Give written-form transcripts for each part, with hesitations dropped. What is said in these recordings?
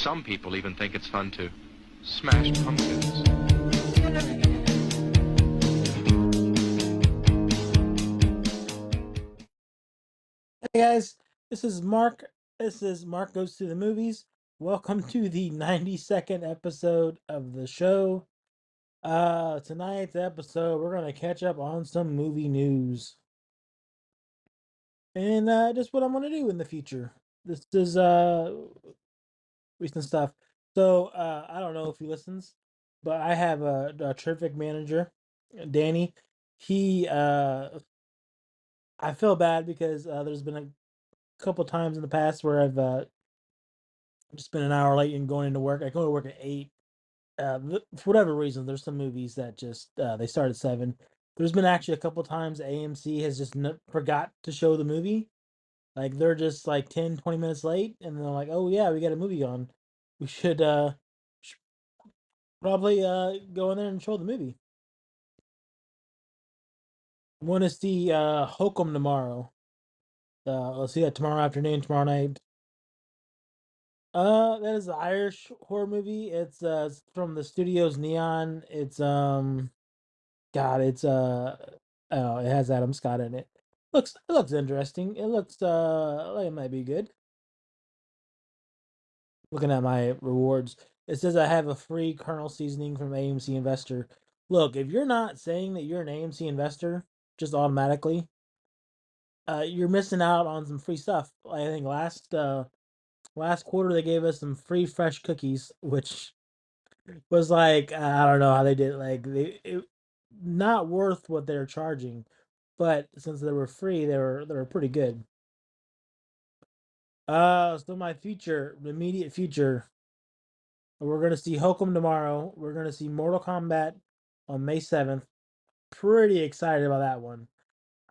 Some people even think it's fun to smash pumpkins. Hey guys, this is Mark. This is Mark Goes to the Movies. Welcome to the 92nd episode of the show. Tonight's episode, we're gonna catch up on some movie news and just what I'm gonna do in the future. This is recent stuff. So I don't know if he listens, but I have a terrific manager, Danny. He I feel bad because there's been a couple times in the past where I've just been an hour late and going into work. I go to work at 8. For whatever reason, there's some movies that just they start at 7. There's been actually a couple times AMC has just forgot to show the movie. Like they're just like 10, 20 minutes late, and they're like, "Oh yeah, we got a movie on. We sh- probably go in there and show the movie." Want to see Hokum tomorrow? Let's see that tomorrow afternoon, tomorrow night. That is an Irish horror movie. It's from the studios Neon. It's God, it's oh, it has Adam Scott in it. It looks interesting. It looks like it might be good. Looking at my rewards, it says I have a free kernel seasoning from AMC Investor. Look, if you're not saying that you're an AMC investor just automatically, you're missing out on some free stuff. I think last quarter they gave us some free fresh cookies, which was like I don't know how they did it. Like not worth what they're charging, but since they were free, they were pretty good. So my future, the immediate future, we're gonna see Hokum tomorrow. We're gonna see Mortal Kombat on May 7th. Pretty excited about that one.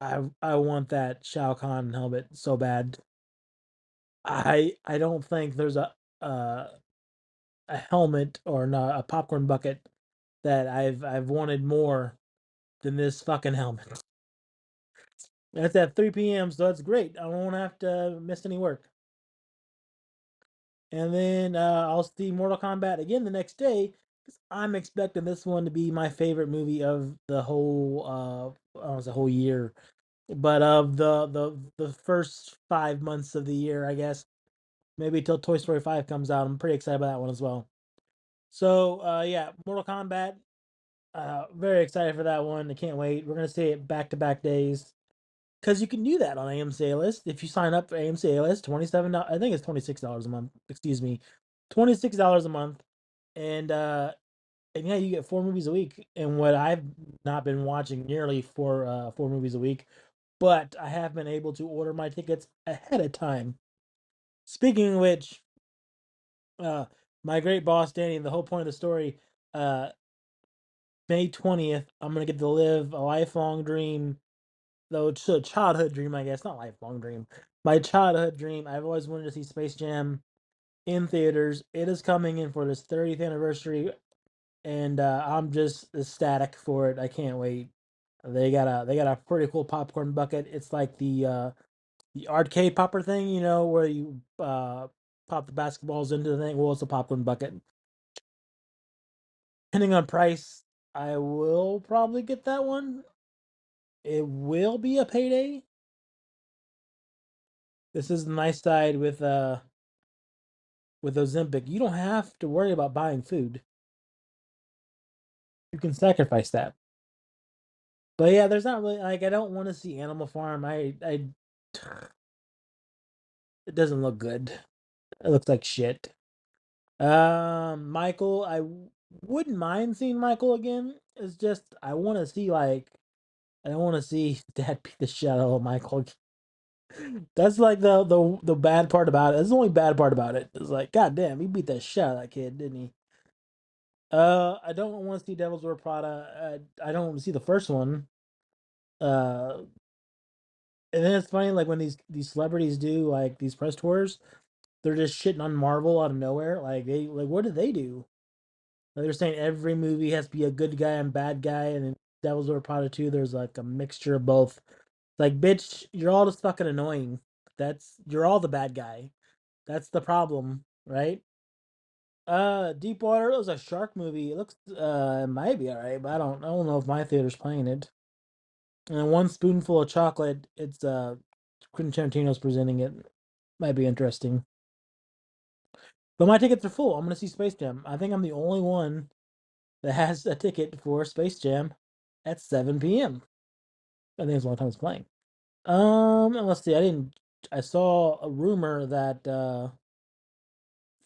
I want that Shao Kahn helmet so bad. I don't think there's uh, a helmet or not a popcorn bucket that I've wanted more than this fucking helmet. That's at 3 p.m., so that's great. I won't have to miss any work. And then I'll see Mortal Kombat again the next day because I'm expecting this one to be my favorite movie of the whole I don't know, the whole year, but of the first 5 months of the year, I guess. Maybe till Toy Story 5 comes out. I'm pretty excited about that one as well. So yeah, Mortal Kombat. Very excited for that one. I can't wait. We're gonna see it back to back days. Because you can do that on AMC A List if you sign up for AMC A List. $27. I think it's $26 a month. Excuse me, $26 a month, and yeah, you get 4 movies a week. And what I've not been watching nearly 4 movies a week, but I have been able to order my tickets ahead of time. Speaking of which, uh, my great boss Danny. The whole point of the story, uh, May 20th, I'm gonna get to live a lifelong dream, though it's a childhood dream, I guess, not lifelong dream. My childhood dream. I've always wanted to see Space Jam in theaters. It is coming in for this 30th anniversary, and I'm just ecstatic for it. I can't wait. They got a pretty cool popcorn bucket. It's like the arcade popper thing, where you pop the basketballs into the thing. Well, it's a popcorn bucket. Depending on price, I will probably get that one. It will be a payday. This is the nice side with Ozempic. You don't have to worry about buying food. You can sacrifice that. But yeah, there's not really like I don't want to see Animal Farm. I it doesn't look good. It looks like shit. Michael, wouldn't mind seeing Michael again. It's just I want to see I don't want to see Dad beat the shit out of Michael. That's like the bad part about it. That's the only bad part about it. It's like, God damn, he beat the shit out of that kid, didn't he? I don't want to see Devil's Wear Prada. I don't want to see the first one. Uh, and then it's funny, like when these celebrities do like these press tours, they're just shitting on Marvel out of nowhere. Like what did they do? Like, they're saying every movie has to be a good guy and bad guy, and in Devil's Wear Prada 2, there's like a mixture of both. Like, bitch, you're all just fucking annoying. You're all the bad guy. That's the problem, right? Deepwater. It was a shark movie. It looks it might be alright, but I don't know if my theater's playing it. And then One Spoonful of Chocolate. It's Quentin Tarantino's presenting it. Might be interesting. But my tickets are full. I'm gonna see Space Jam. I think I'm the only one that has a ticket for Space Jam at 7 p.m. I think it's the only time it's playing. And let's see. I saw a rumor that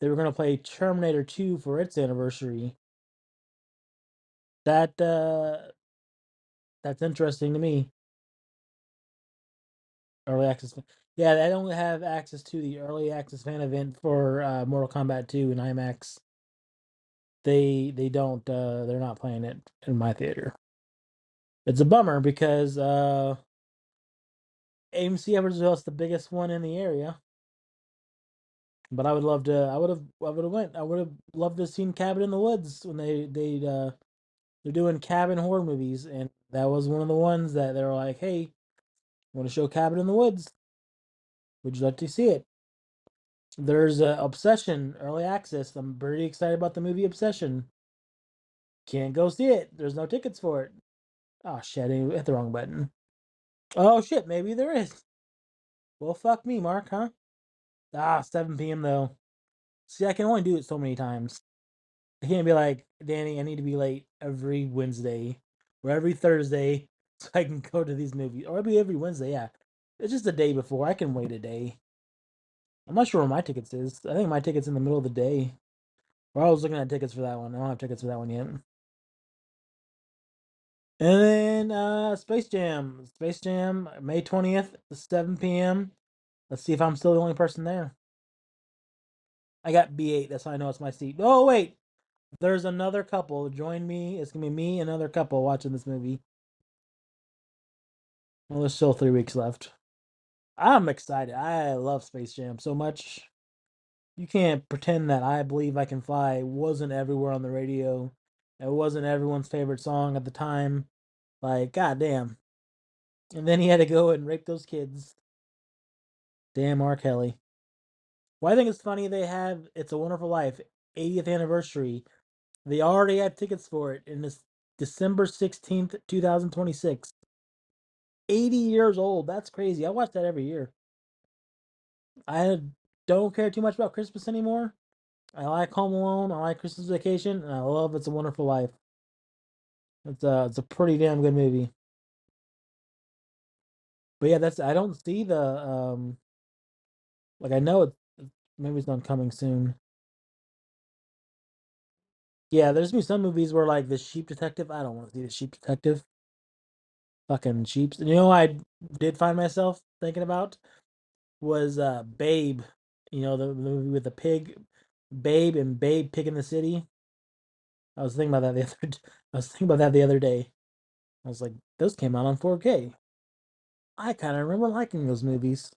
they were gonna play Terminator 2 for its anniversary. That that's interesting to me. Early access. Yeah, I only have access to the early access fan event for Mortal Kombat 2 in IMAX. They don't they're not playing it in my theater. It's a bummer because AMC Evansville is the biggest one in the area. But I would love to. I would have went. I would have loved to have seen Cabin in the Woods when they're doing cabin horror movies, and that was one of the ones that they were like, "Hey, want to show Cabin in the Woods? Would you like to see it?" There's Obsession early access. I'm pretty excited about the movie Obsession. Can't go see it. There's no tickets for it. Oh shit! I hit the wrong button. Oh shit! Maybe there is. Well, fuck me, Mark. Huh? 7 p.m. though. See, I can only do it so many times. I can't be like, Danny, I need to be late every Wednesday or every Thursday so I can go to these movies. Or maybe every Wednesday, yeah. It's just the day before. I can wait a day. I'm not sure where my tickets is. I think my ticket's in the middle of the day. Or I was looking at tickets for that one. I don't have tickets for that one yet. And then Space Jam. Space Jam, May 20th, 7 p.m. Let's see if I'm still the only person there. I got B8. That's how I know it's my seat. Oh, wait. There's another couple. Join me. It's going to be me and another couple watching this movie. Well, there's still 3 weeks left. I'm excited. I love Space Jam so much. You can't pretend that I Believe I Can Fly wasn't everywhere on the radio. It wasn't everyone's favorite song at the time. Like, goddamn. And then he had to go and rape those kids. Damn R. Kelly. Well, I think it's funny they have It's a Wonderful Life 80th anniversary. They already had tickets for it in this December 16th, 2026. 80 years old. That's crazy. I watch that every year. I don't care too much about Christmas anymore. I like Home Alone. I like Christmas Vacation, and I love It's a Wonderful Life. It's a pretty damn good movie. But yeah, that's I don't see the like I know maybe it's not coming soon. Yeah, there's been some movies where like the Sheep Detective. I don't want to see the Sheep Detective. Fucking sheeps. And you know what I did find myself thinking about was Babe. You know the movie with the pig, Babe and Babe Pig in the City. I was thinking about that the other. I was thinking about that the other day. I was like, those came out on 4K. I kind of remember liking those movies.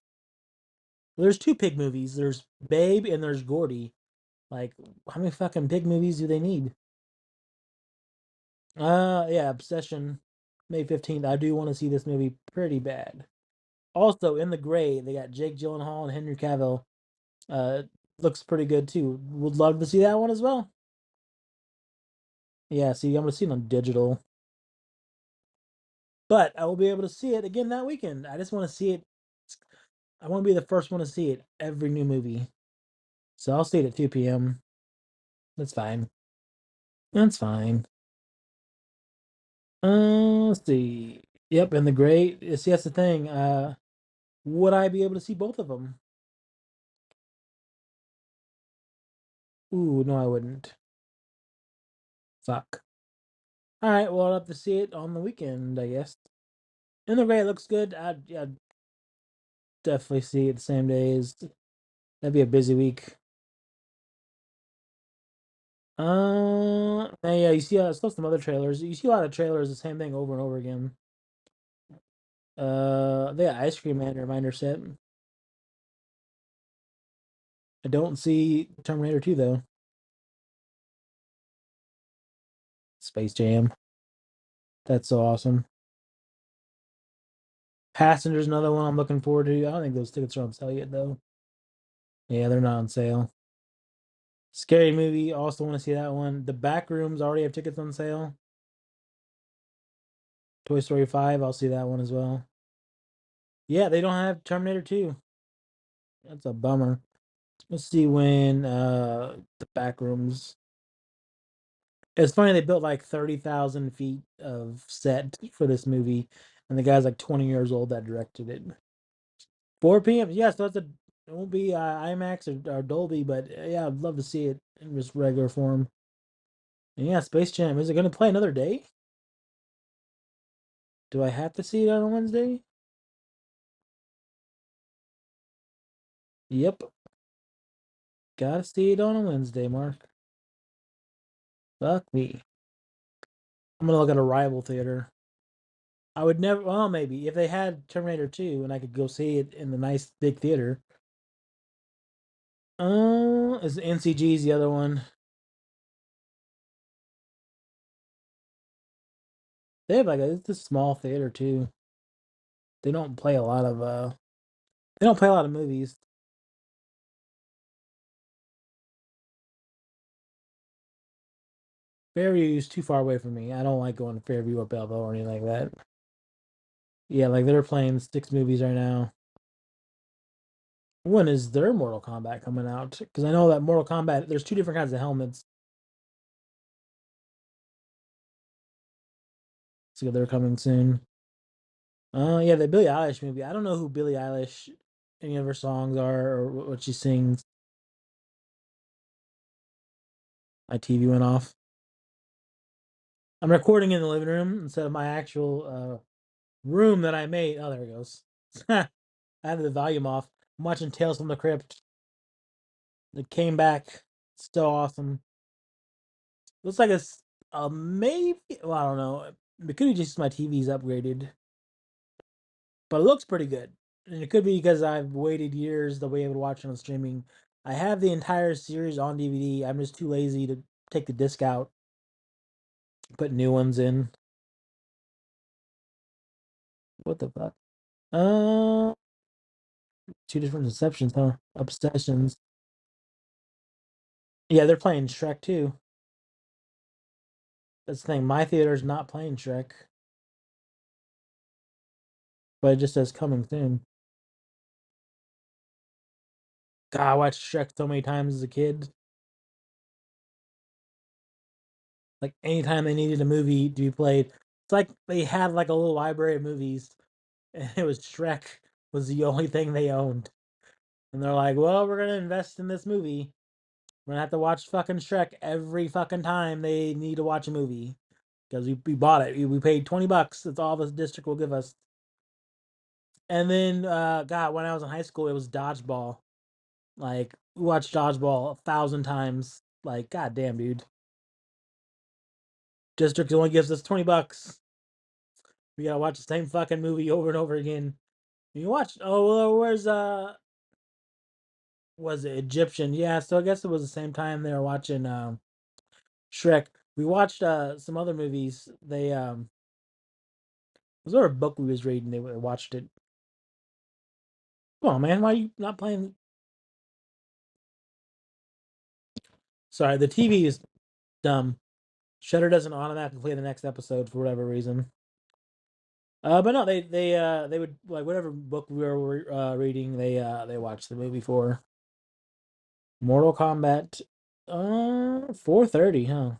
There's two pig movies. There's Babe and there's Gordy. Like, how many fucking pig movies do they need? Yeah, Obsession, May 15th. I do want to see this movie pretty bad. Also, in the gray, they got Jake Gyllenhaal and Henry Cavill. Uh, looks pretty good too. Would love to see that one as well. Yeah, see, I'm gonna see it on digital, but I will be able to see it again that weekend. I just want to see it. I want to be the first one to see it every new movie. So I'll see it at 2 p.m. That's fine. That's fine. Let's see. Yep, and the gray. See, that's the thing. Would I be able to see both of them? Ooh, no, I wouldn't. Fuck. All right, well, I'll have to see it on the weekend, I guess. In the gray, it looks good. I'd definitely see it the same days. That'd be a busy week. Yeah, you see, I saw some other trailers. You see a lot of trailers, the same thing over and over again. They got Ice Cream Man reminder set. I don't see Terminator 2 though. Space Jam. That's so awesome. Passengers, another one I'm looking forward to. I don't think those tickets are on sale yet though. Yeah, they're not on sale. Scary movie. Also want to see that one. The Back Rooms already have tickets on sale. Toy Story 5. I'll see that one as well. Yeah, they don't have Terminator 2. That's a bummer. Let's see when the Back Rooms. It's funny they built like 30,000 feet of set for this movie, and the guy's like 20 years old that directed it. 4 p.m. Yes, that's a. It won't be IMAX or Dolby, but yeah, I'd love to see it in just regular form. And yeah, Space Jam. Is it going to play another day? Do I have to see it on a Wednesday? Yep, gotta see it on a Wednesday, Mark. Fuck me. I'm gonna look at a rival theater. I would never. Well, maybe if they had Terminator 2 and I could go see it in the nice big theater. Is NCG's the other one? They have like it's a small theater too. They don't play a lot of They don't play a lot of movies. Fairview is too far away from me. I don't like going to Fairview or Belleville or anything like that. Yeah, like they're playing 6 movies right now. When is their Mortal Kombat coming out? Because I know that Mortal Kombat, there's two different kinds of helmets. So they're coming soon. Yeah, the Billie Eilish movie. I don't know who Billie Eilish, any of her songs are, or what she sings. My TV went off. I'm recording in the living room instead of my actual room that I made. Oh, there it goes. I had the volume off. I'm watching Tales from the Crypt. It came back. So awesome. Looks like it's maybe. Well, I don't know. It could be just my TV's upgraded, but it looks pretty good. And it could be because I've waited years to be able to watch it on streaming. I have the entire series on DVD. I'm just too lazy to take the disc out, put new ones in. What the fuck? Uh, Two different Inceptions, huh? Obsessions. Yeah, they're playing Shrek too. That's the thing. My theater's not playing Shrek, but it just says coming soon. God, I watched Shrek so many times as a kid. Like anytime they needed a movie to be played, it's like they had like a little library of movies, and it was Shrek was the only thing they owned. And they're like, "Well, we're gonna invest in this movie. We're gonna have to watch fucking Shrek every fucking time they need to watch a movie because we bought it. We paid $20. That's all the district will give us." And then, God, when I was in high school, it was Dodgeball. Like we watched Dodgeball 1,000 times. Like, goddamn, dude. District only gives us $20. We gotta watch the same fucking movie over and over again. You watch? Oh, well, where's was it Egyptian? Yeah, so I guess it was the same time they were watching Shrek. We watched some other movies. They was there a book we was reading? They watched it. Come on, man, why are you not playing? Sorry, the TV is dumb. Shutter doesn't automatically play the next episode for whatever reason. But no, they would like whatever book we were reading. They watched the movie for Mortal Kombat. 4:30, huh?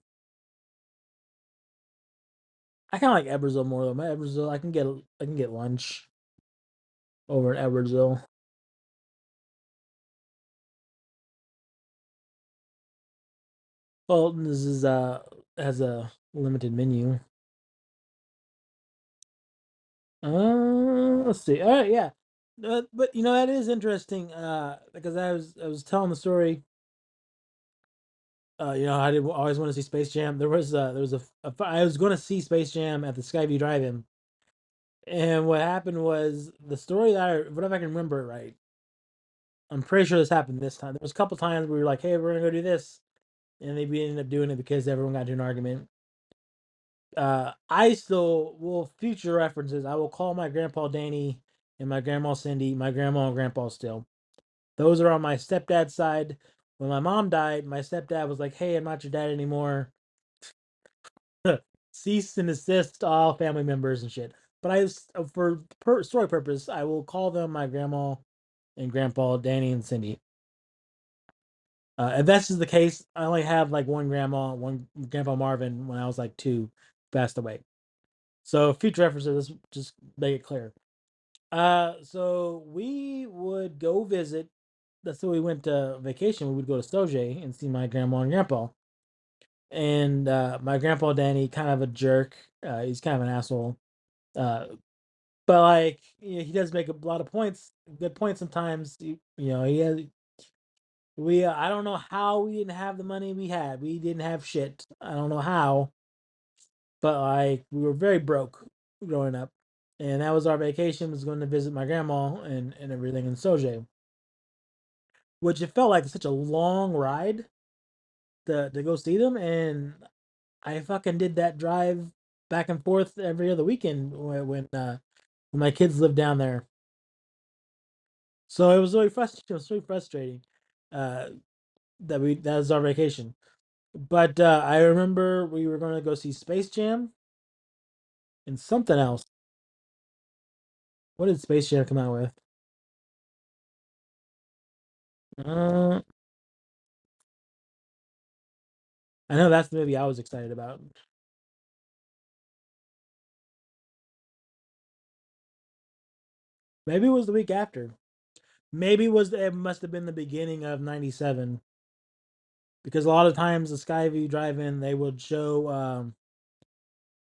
I kind of like Ebersville more though. My Ebersville, I can get lunch over in Ebersville. Well, this is has a limited menu. Let's see. All right, yeah. But you know that is interesting. Because I was telling the story. I did always want to see Space Jam. There was I was going to see Space Jam at the Skyview Drive-In, and what happened was the story that whatever I can remember it right. I'm pretty sure this happened this time. There was a couple times we were like, "Hey, we're gonna go do this," and they ended up doing it because everyone got into an argument. I still will future references. I will call my grandpa Danny and my grandma Cindy, my grandma and grandpa still. Those are on my stepdad's side. When my mom died, my stepdad was like, "Hey, I'm not your dad anymore. Cease and desist all family members and shit." But story purpose, I will call them my grandma and grandpa, Danny and Cindy. If that's the case, I only have like one grandma, one grandpa Marvin when I was like two, passed away. So future references, just make it clear. So we would go visit. That's why we went to vacation. We would go to Stoje and see my grandma and grandpa. And my grandpa Danny, kind of a jerk. He's kind of an asshole. Uh, but like he does make a lot of points, good points sometimes. He has. I don't know how we didn't have the money we had. We didn't have shit. I don't know how, but like we were very broke growing up, and that was our vacation, was going to visit my grandma and everything in Soje, which it felt like such a long ride to go see them, and I fucking did that drive back and forth every other weekend when my kids lived down there. So it was really frustrating. It was really frustrating. Uh, that was our vacation. But I remember we were going to go see Space Jam and something else. What did Space Jam come out with? Uh, I know that's the movie I was excited about. Maybe it was the week after. Maybe it must have been the beginning of '97 because a lot of times the Skyview Drive-In they would show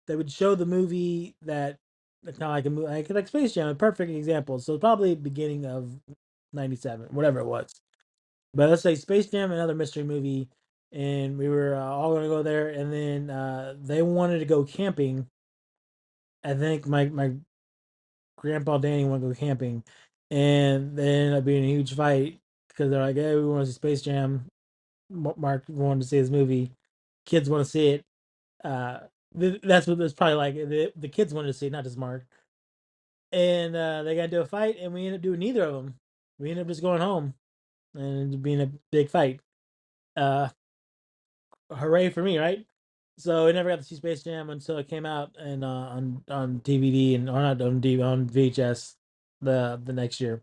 the movie that kind of like a movie like Space Jam, a perfect example. So probably beginning of '97, whatever it was. But let's say Space Jam, another mystery movie, and we were all going to go there, and then they wanted to go camping. I think my grandpa Danny wanted to go camping, and there ended up being a huge fight because they're like, "Hey, we want to see Space Jam." Mark wanted to see his movie. Kids want to see it. Uh, that's what it's probably like. The kids wanted to see it, not just Mark. And they got into a fight, and we ended up doing neither of them. We ended up just going home, and it being a big fight. Uh, Hooray for me, right? So I never got to see Space Jam until it came out and on DVD and or not on on VHS the next year.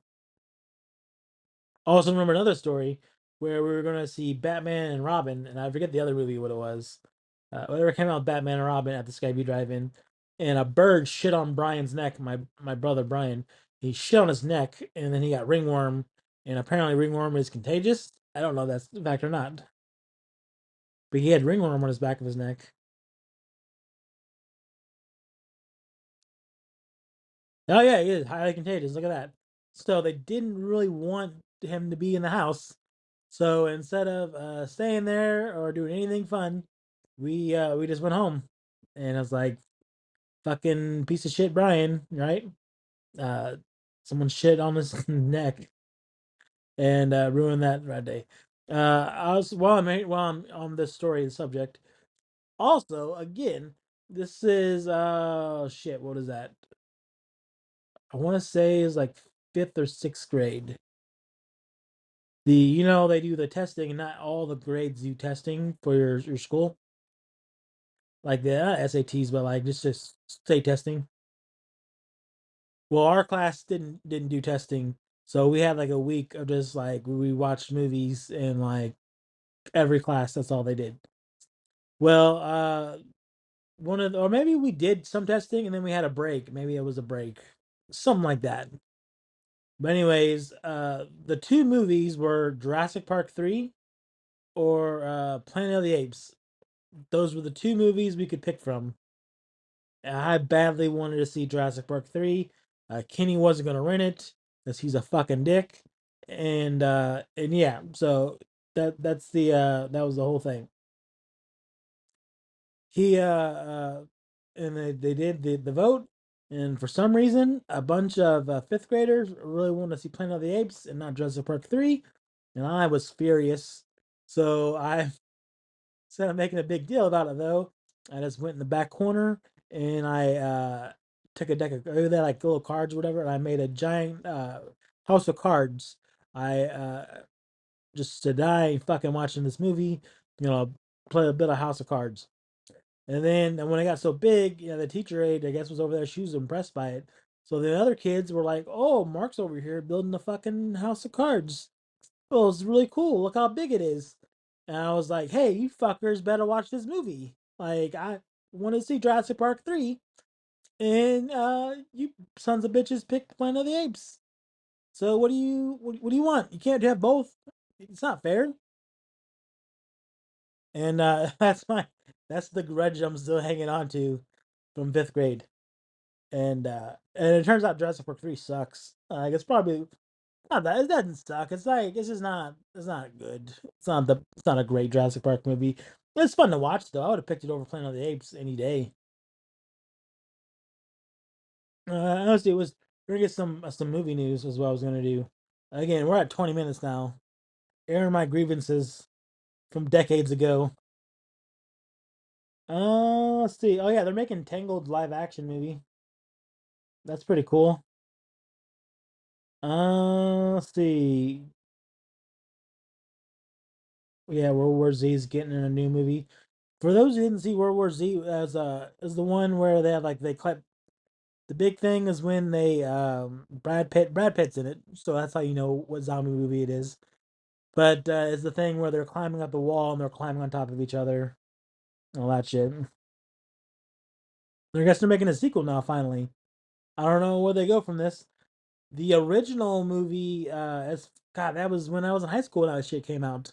Also remember another story where we were going to see Batman and Robin, and I forget the other movie what it was. Whatever came out, Batman and Robin at the Skyview Drive-In, and a bird shit on Brian's neck. My brother Brian, he shit on his neck, and then he got ringworm, and apparently ringworm is contagious. I don't know if that's the fact or not, but he had ringworm on his back of his neck. Oh yeah, he is highly contagious. Look at that. So they didn't really want him to be in the house. So instead of staying there or doing anything fun, we just went home. And I was like, fucking piece of shit, Brian, right? Uh, someone shit on his neck and ruined that day. I was while I'm on this story subject. Also, again, this is shit. What is that? I want to say is like fifth or sixth grade. They do the testing and not all the grades do testing for your school, like the SATs, but like just state testing. Well, our class didn't do testing, so we had like a week of just like we watched movies and like every class that's all they did. Well, or maybe we did some testing and then we had a break. Maybe it was a break, something like that. But anyways, the two movies were Jurassic Park 3 or Planet of the Apes. Those were the two movies we could pick from. I badly wanted to see Jurassic Park 3. Kenny wasn't gonna rent it because he's a fucking dick. And yeah, so that was the whole thing. He and they did the vote, and for some reason a bunch of fifth graders really wanted to see Planet of the Apes and not Jurassic Park 3, and I was furious. So I instead of making a big deal about it, though, I just went in the back corner and I took a deck of they like little cards or whatever, and I made a giant house of cards. I just to die fucking watching this movie, you know, play a bit of House of Cards. And then and when it got so big, the teacher aide, I guess, was over there. She was impressed by it. So the other kids were like, "Oh, Mark's over here building a fucking House of Cards. Oh, it's really cool. Look how big it is." And I was like, "Hey, you fuckers better watch this movie. Like, I want to see Jurassic Park 3, and you sons of bitches picked Planet of the Apes. So what do you want? You can't have both. It's not fair." And that's the grudge I'm still hanging on to from fifth grade. And it turns out Jurassic Park 3 sucks. It's probably not that it doesn't suck. It's like it's not good. It's not a great Jurassic Park movie. It's fun to watch though. I would have picked it over Planet of the Apes any day. Honestly, it was we're gonna get some movie news is what I was gonna do. Again, we're at 20 minutes now. Airing my grievances from decades ago. Let's see. Oh yeah, they're making Tangled live action movie. That's pretty cool. Let's see. Yeah, World War Z is getting in a new movie. For those who didn't see World War Z as the one where they have like they clip the big thing is when they Brad Pitt's in it, so that's how you know what zombie movie it is. But it's the thing where they're climbing up the wall and they're climbing on top of each other, all that shit. I guess they're making a sequel now. Finally, I don't know where they go from this. The original movie, as God, that was when I was in high school when that shit came out.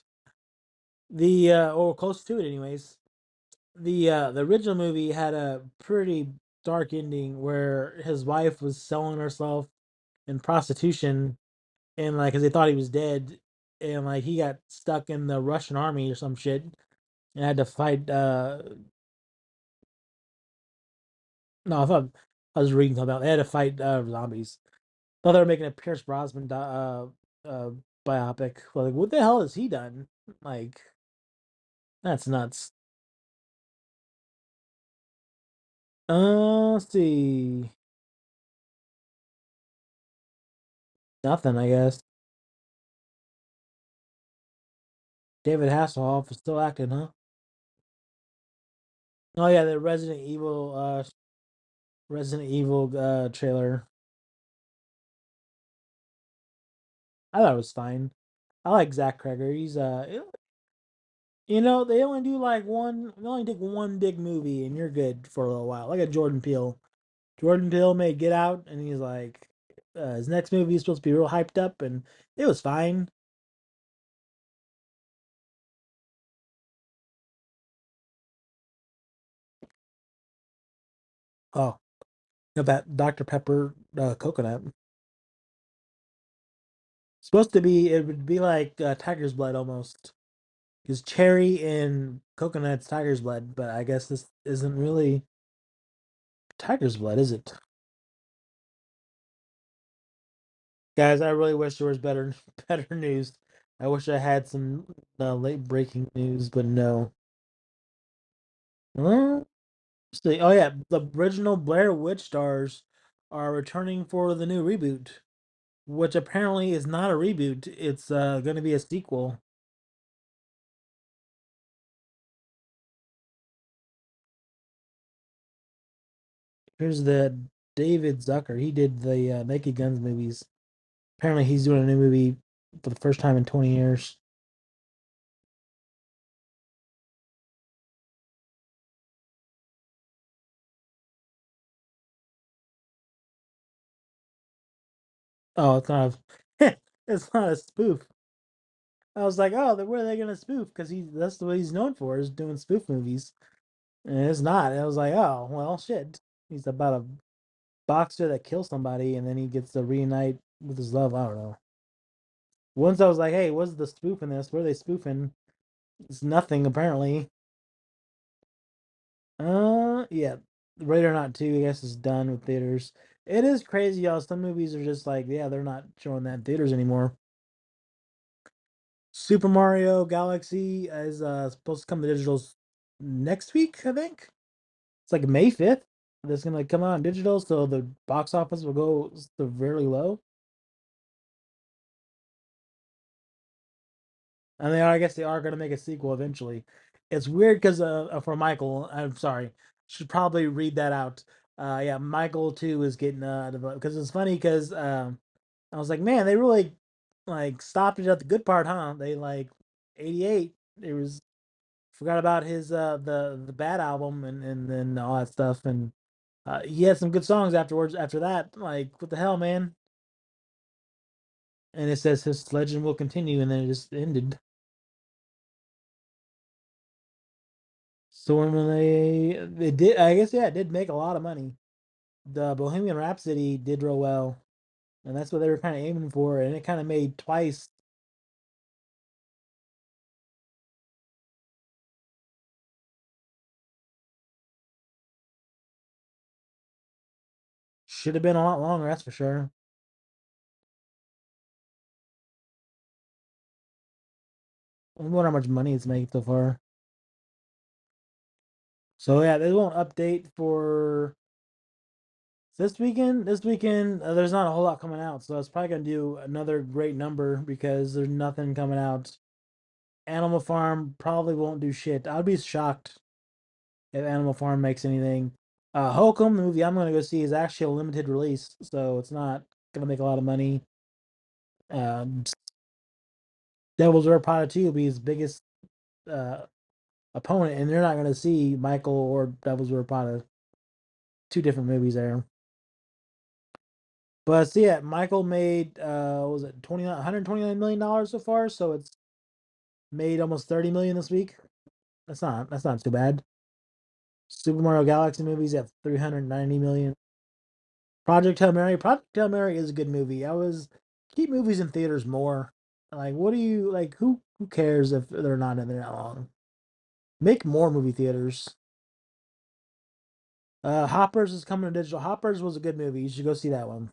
The or close to it, anyways. The original movie had a pretty dark ending where his wife was selling herself in prostitution, and like, cause they thought he was dead, and like he got stuck in the Russian army or some shit, and had to fight. No, I thought I was reading something about they had to fight zombies. Thought they were making a Pierce Brosnan uh biopic. Well, like, what the hell has he done? Like, that's nuts. Let's see. Nothing, I guess. David Hasselhoff is still acting, huh? Oh yeah, the Resident Evil trailer. I thought it was fine. I like Zach Kreger. They only do like they only take one big movie and you're good for a little while. Like a Jordan Peele. Jordan Peele made Get Out and he's like his next movie is supposed to be real hyped up and it was fine. Oh, that Dr. Pepper coconut. Supposed to be it would be like tiger's blood almost. Because cherry and coconut's tiger's blood, but I guess this isn't really tiger's blood, is it? Guys, I really wish there was better better news. I wish I had some late breaking news, but no. Well, see, oh yeah, the original Blair Witch stars are returning for the new reboot, which apparently is not a reboot. It's going to be a sequel. Here's the David Zucker. He did the Naked Guns movies. Apparently, he's doing a new movie for the first time in 20 years. Oh, it's not it's not a spoof. I was like, oh, then where are they gonna spoof? Because that's what he's known for is doing spoof movies. And it's not. I was like, oh, well, shit. He's about a boxer that kills somebody and then he gets to reunite with his love. I don't know. Once I was like, hey, what's the spoof in this? Where are they spoofing? It's nothing apparently. Yeah. Ready or Not 2, I guess, is done with theaters. It is crazy, y'all. Some movies are just like, yeah, they're not showing that in theaters anymore. Super Mario Galaxy is supposed to come to digitals next week, I think. It's like May 5th. That's gonna come out in digital, so the box office will go severely low. And I guess they are going to make a sequel eventually. It's weird because for Michael, I'm sorry, should probably read that out. Yeah, Michael too is getting developed because it's funny because I was like, man, they really like stopped it at the good part, huh? They like 88. It was forgot about his the bad album and then all that stuff and he had some good songs afterwards after that. Like what the hell, man? And it says his legend will continue and then it just ended. So when they did, I guess yeah, it did make a lot of money. The Bohemian Rhapsody did real well, and that's what they were kind of aiming for, and it kind of made twice. Should have been a lot longer, that's for sure. I wonder how much money it's made so far. So yeah, there's one update for this weekend. This weekend, there's not a whole lot coming out, so it's probably gonna do another great number because there's nothing coming out. Animal Farm probably won't do shit. I'd be shocked if Animal Farm makes anything. Hokum, the movie I'm going to go see, is actually a limited release, so it's not going to make a lot of money. Um, Devil's Wear Prada 2 will be his biggest uh, opponent, and they're not going to see Michael or Devil's Wear Prada. Two different movies there. But see, yeah, Michael made what was it 129 million dollars so far, so it's made almost 30 million this week. That's not too bad. Super Mario Galaxy movies at 390 million. Project Hail Mary. Project Hail Mary is a good movie. I was keep movies in theaters more. Like, what do you like? Who cares if they're not in there that long? Make more movie theaters. Hoppers is coming to digital. Hoppers was a good movie. You should go see that one.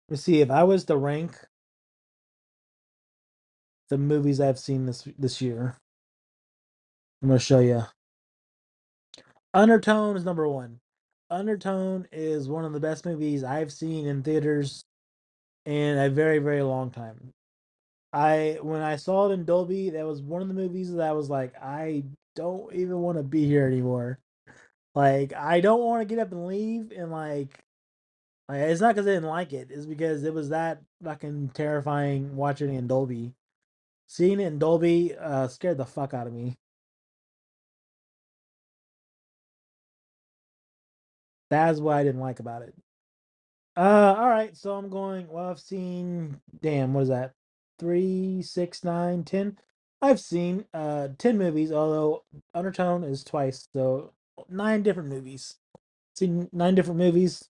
Let's see if I was to rank the movies I've seen this year. I'm gonna show you. Undertone is number one. Undertone is one of the best movies I've seen in theaters in a very very long time. I when I saw it in Dolby, that was one of the movies that I was like, I don't even want to be here anymore. Like, I don't want to get up and leave, and like it's not because I didn't like it, it's because it was that fucking terrifying watching it in Dolby. Seeing it in Dolby scared the fuck out of me. That's what I didn't like about it. All right, so I'm going. Well, I've seen. Damn, what is that? Three, six, nine, 10. I've seen 10 movies. Although Undertone is twice, so 9 different movies. Seen 9 different movies.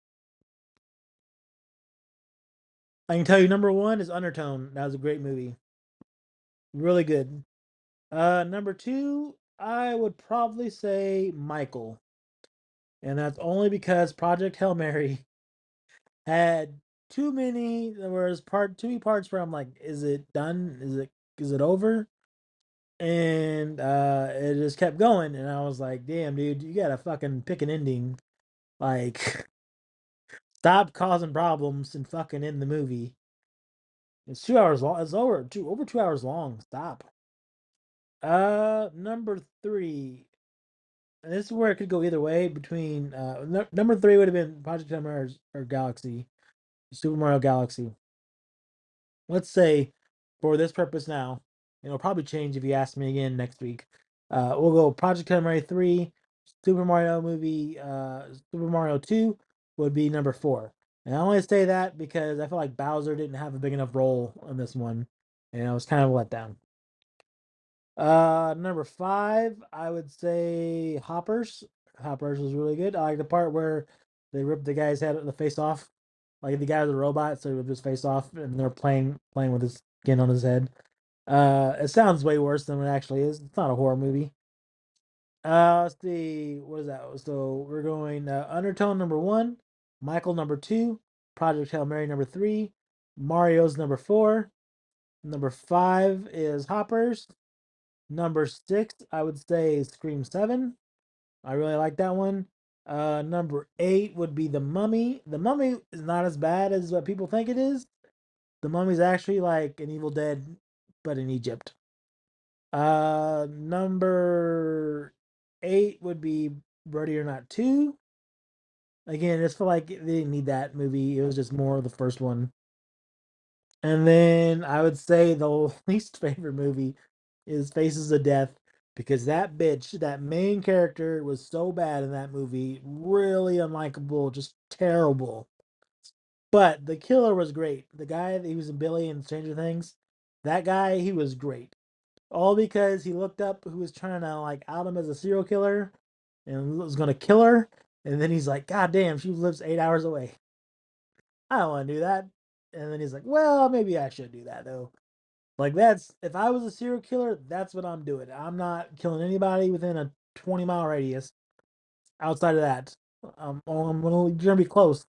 I can tell you, number one is Undertone. That was a great movie, really good. Number two, I would probably say Michael, and that's only because Project Hail Mary had too many. There was too many parts where I'm like, is it done? Is it over? And it just kept going, and I was like, damn, dude, you gotta fucking pick an ending. Like, stop causing problems and fucking end the movie. It's 2 hours long. It's over 2 hours long. Stop. Number three. And this is where it could go either way. Between number three would have been Project M or Galaxy, Super Mario Galaxy. Let's say for this purpose now, it'll probably change if you ask me again next week. We'll go Project Hail Mary 3, Super Mario movie, Super Mario 2 would be number 4. And I only say that because I feel like Bowser didn't have a big enough role in this one, and I was kind of let down. Number 5, I would say Hoppers. Hoppers was really good. I like the part where they ripped the guy's head, the face off. Like the guy was a robot, so he ripped his face off, and they're playing with his skin on his head. It sounds way worse than it actually is. It's not a horror movie. Let's see, what is that? So we're going Undertone number one, Michael number two, Project Hail Mary number three, Mario's number four, number five is Hoppers, number six I would say is Scream Seven. I really like that one. Number eight would be The Mummy. The Mummy is not as bad as what people think it is. The Mummy's actually like an Evil Dead, but in Egypt. Number 8 would be Ready or Not 2. Again, it's for like they didn't need that movie. It was just more of the first one. And then I would say the least favorite movie is Faces of Death because that bitch, that main character, was so bad in that movie. Really unlikable, just terrible. But the killer was great. The guy that he was in Billy and Stranger Things, that guy, he was great. All because he looked up who was trying to like out him as a serial killer and was gonna kill her. And then he's like, God damn, she lives 8 hours away. I don't want to do that. And then he's like, well, maybe I should do that though. Like that's if I was a serial killer, that's what I'm doing. I'm not killing anybody within a 20-mile radius. Outside of that, you're gonna be close.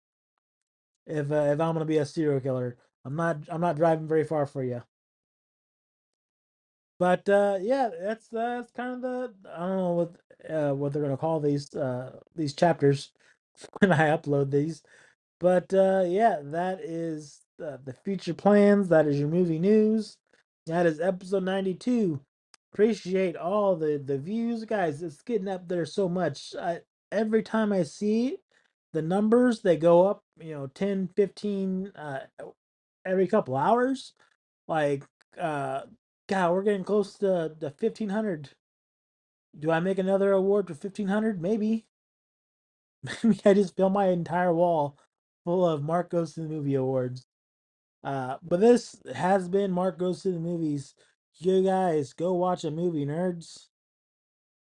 If I'm gonna be a serial killer, I'm not driving very far for you. But yeah, that's kind of the I don't know what they're gonna call these chapters when I upload these. But yeah, that is the future plans. That is your movie news. That is episode 92. Appreciate all the views, guys. It's getting up there so much. Every time I see the numbers, they go up. 10, 15 every couple hours. Like uh, God, we're getting close to the 1,500. Do I make another award for 1,500? Maybe. Maybe I just fill my entire wall full of Mark Goes to the Movie awards. But this has been Mark Goes to the Movies. You guys go watch a movie, nerds.